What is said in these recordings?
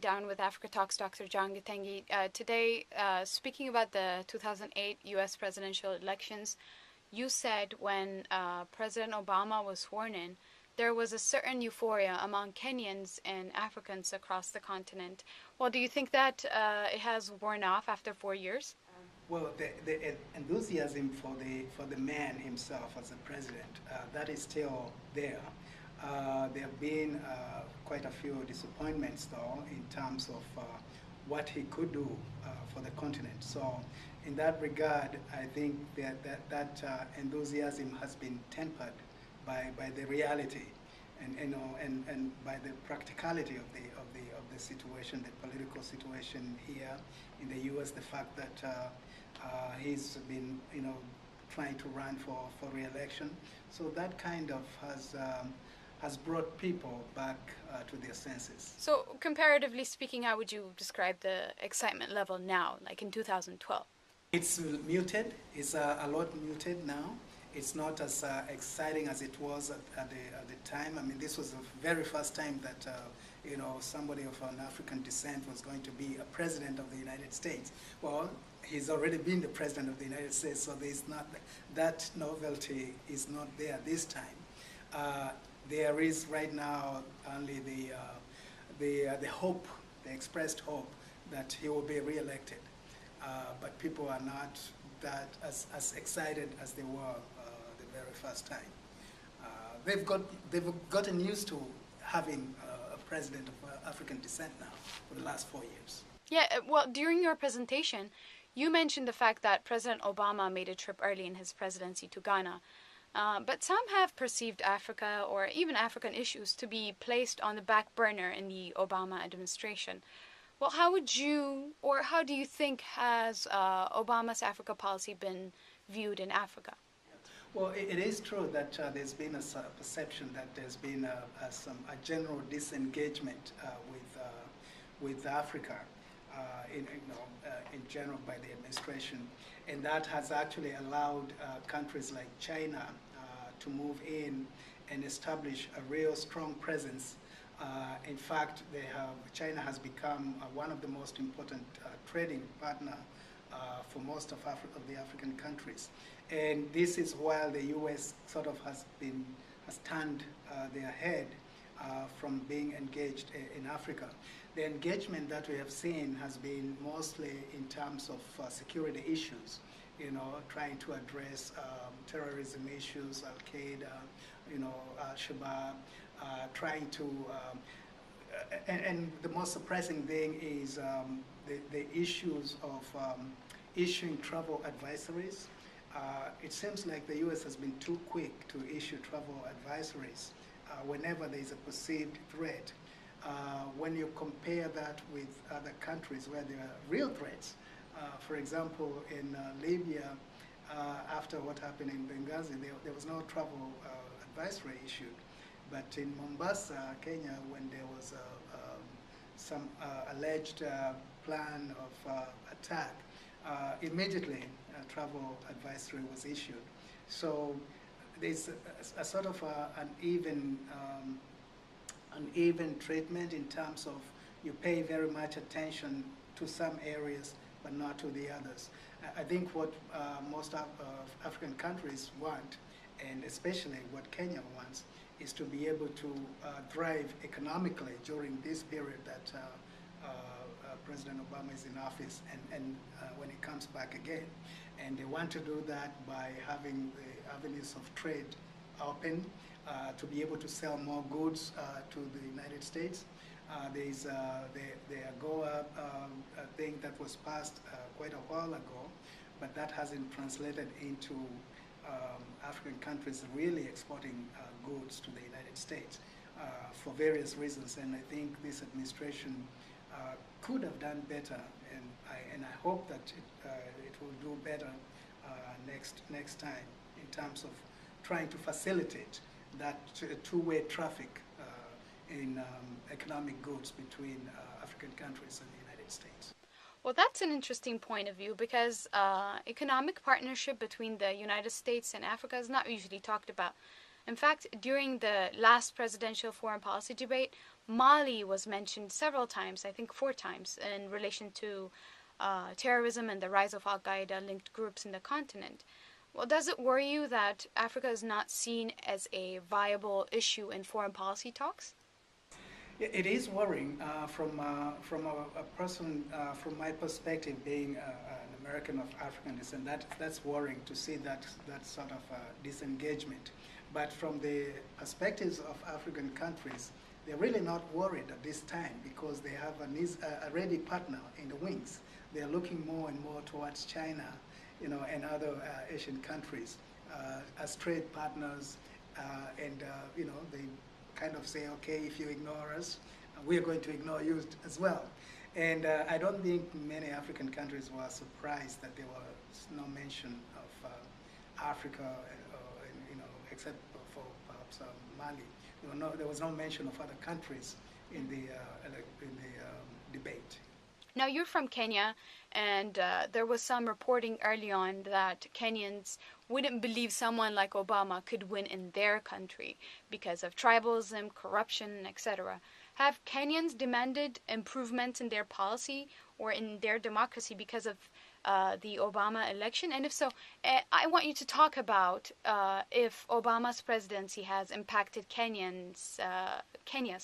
Down with Africa Talks, Dr. John Gathegi. Today, speaking about the 2008 U.S. presidential elections, you said when President Obama was sworn in, there was a certain euphoria among Kenyans and Africans across the continent. Well, do you think that it has worn off after 4 years? Well, the enthusiasm for the man himself as a president, that is still there. There have been quite a few disappointments, though, in terms of what he could do for the continent. So, in that regard, I think that enthusiasm has been tempered by the reality, and by the practicality of the situation, the political situation here in the U.S. The fact that he's been, trying to run for re-election. So that kind of has brought people back to their senses. So, comparatively speaking, how would you describe the excitement level now, like in 2012? It's muted. It's a lot muted now. It's not as exciting as it was at the time. I mean, this was the very first time that somebody of an African descent was going to be a president of the United States. Well, he's already been the president of the United States, so there's not that novelty is not there this time. There is right now only the hope, the expressed hope that he will be re-elected. But people are not that as excited as they were the very first time. They've gotten used to having a president of African descent now for the last 4 years. Yeah, well, during your presentation, you mentioned the fact that President Obama made a trip early in his presidency to Ghana. But some have perceived Africa or even African issues to be placed on the back burner in the Obama administration. Well, how do you think has Obama's Africa policy been viewed in Africa? Well, it is true that there's been a perception that there's been a general disengagement with Africa in general by the administration, and that has actually allowed countries like China to move in and establish a real strong presence. In fact, China has become one of the most important trading partner for most of the African countries. And this is while the U.S. sort of has turned their head from being engaged in Africa. The engagement that we have seen has been mostly in terms of security issues, trying to address terrorism issues, Al-Qaeda, Al-Shabaab, trying to, and the most surprising thing is the issues of issuing travel advisories. It seems like the U.S. has been too quick to issue travel advisories whenever there is a perceived threat. When you compare that with other countries where there are real threats, for example, in Libya, after what happened in Benghazi, there was no travel advisory issued. But in Mombasa, Kenya, when there was some alleged plan of attack, immediately a travel advisory was issued. So there's a sort of uneven treatment in terms of you pay very much attention to some areas but not to the others. I think what most African countries want, and especially what Kenya wants, is to be able to thrive economically during this period that President Obama is in office and when he comes back again. And they want to do that by having the avenues of trade open, to be able to sell more goods to the United States. There's the AGOA thing that was passed quite a while ago, but that hasn't translated into African countries really exporting goods to the United States for various reasons. And I think this administration could have done better, and I hope that it will do better next time in terms of trying to facilitate that two-way traffic in economic goods between African countries and the United States. Well, that's an interesting point of view because economic partnership between the United States and Africa is not usually talked about. In fact, during the last presidential foreign policy debate, Mali was mentioned several times, I think 4 times, in relation to terrorism and the rise of Al-Qaeda linked groups in the continent. Well, does it worry you that Africa is not seen as a viable issue in foreign policy talks? Yeah, it is worrying from a person, from my perspective, being an American of African descent. That's worrying to see that sort of disengagement. But from the perspectives of African countries, they're really not worried at this time because they have a ready partner in the wings. They're looking more and more towards China, and other Asian countries as trade partners, and they kind of say, okay, if you ignore us, we are going to ignore you as well. And I don't think many African countries were surprised that there was no mention of Africa, except for perhaps Mali. There was no mention of other countries in the debate. Now, you're from Kenya, and there was some reporting early on that Kenyans wouldn't believe someone like Obama could win in their country because of tribalism, corruption, etc. Have Kenyans demanded improvements in their policy or in their democracy because of the Obama election? And if so, I want you to talk about if Obama's presidency has impacted Kenya's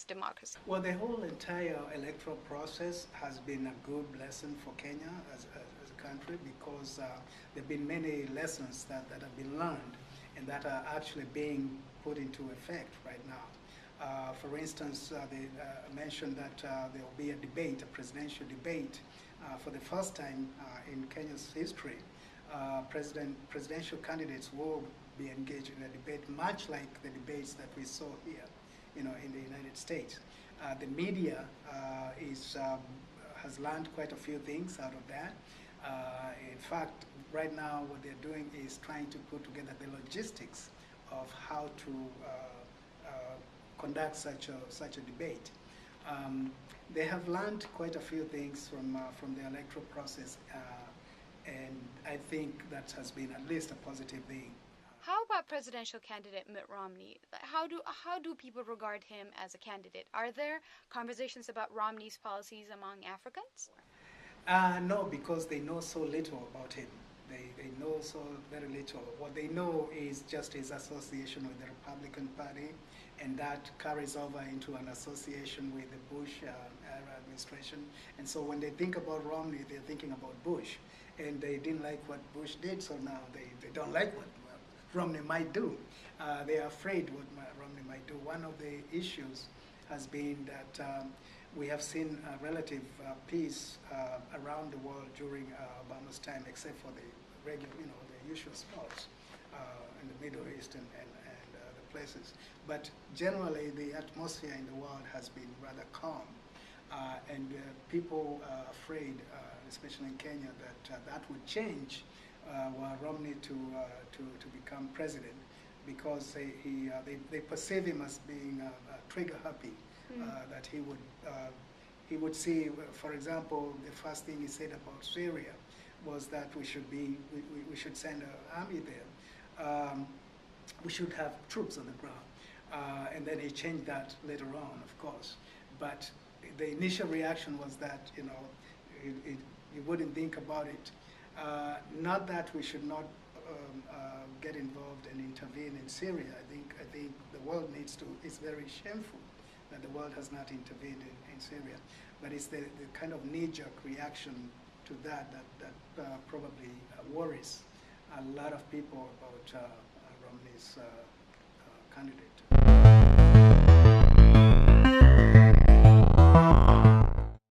democracy. Well, the whole entire electoral process has been a good lesson for Kenya as a country because there have been many lessons that have been learned and that are actually being put into effect right now. For instance, they mentioned that there will be a debate, a presidential debate, for the first time in Kenya's history. Presidential candidates will be engaged in a debate, much like the debates that we saw here, in the United States. The media has learned quite a few things out of that. In fact, right now what they're doing is trying to put together the logistics of how to conduct such a debate. They have learned quite a few things from the electoral process, and I think that has been at least a positive thing. How about presidential candidate Mitt Romney? How do people regard him as a candidate? Are there conversations about Romney's policies among Africans? No, because they know so little about him. They know so very little. What they know is just his association with the Republican Party, and that carries over into an association with the Bush administration. And so when they think about Romney, they're thinking about Bush. And they didn't like what Bush did, so now they don't like what Romney might do. They are afraid what Romney might do. One of the issues has been that we have seen a relative peace around the world during Obama's time, except for the regular, the usual spots in the Middle East and the places. But generally, the atmosphere in the world has been rather calm, and people are afraid, especially in Kenya, that that would change were Romney to become president, because they perceive him as being trigger happy. That he would see, for example, the first thing he said about Syria was that we should send an army there. We should have troops on the ground, and then he changed that later on, of course. But the initial reaction was that you wouldn't think about it. Not that we should not get involved and intervene in Syria. I think the world needs to. It's very shameful that the world has not intervened in Syria, but it's the kind of knee-jerk reaction to that probably worries a lot of people about Romney's candidate.